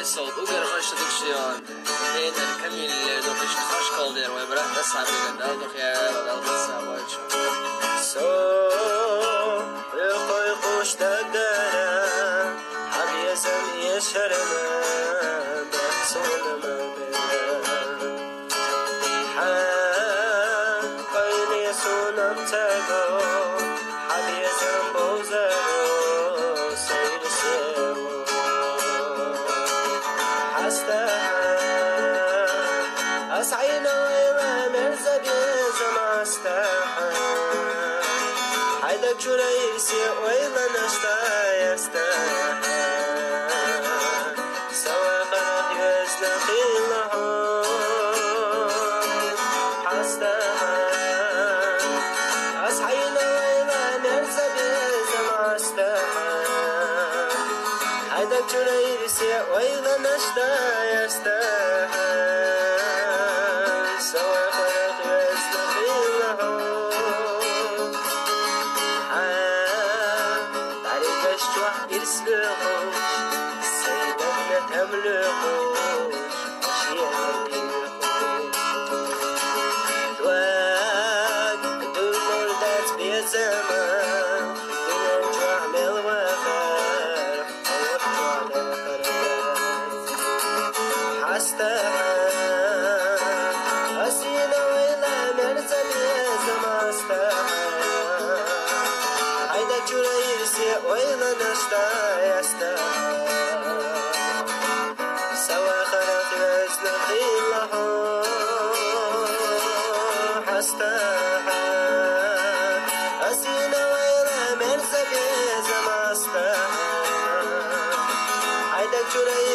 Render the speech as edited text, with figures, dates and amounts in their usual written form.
صوت وقر خشتك شيان بين الكمل اللي دوخش خش قلدير ويبرح نسحب لنا دوخ يا الصعب سو يخوي خوش تقدر حبي زمي شرنا بحصول ما قيني سونم تقو حبي زنبو زرو سير سيرو حستا أسعينا ويلا مرزبي زماستا حيدك جريسي ويلا نشتا يستا سوا خرق يزنقي الله حستا أسعينا ويلا مرزبي زماستا حيدك جريسي ويلا نشتا يستا سوا خرق يزنقي الله يرسلوش سيدنا تملكوش أشياء يلقوش دواك دول ذات بيزمان دون جعمل وخر أو جعل خربات حستا أسينا ويلا مرزا بيزمان حيدك جريسي ويلا نشتا يستا سوا خلق يزنقي الله حستا أسينا ويلا مرزا بيزا ماستا حيدك جريسي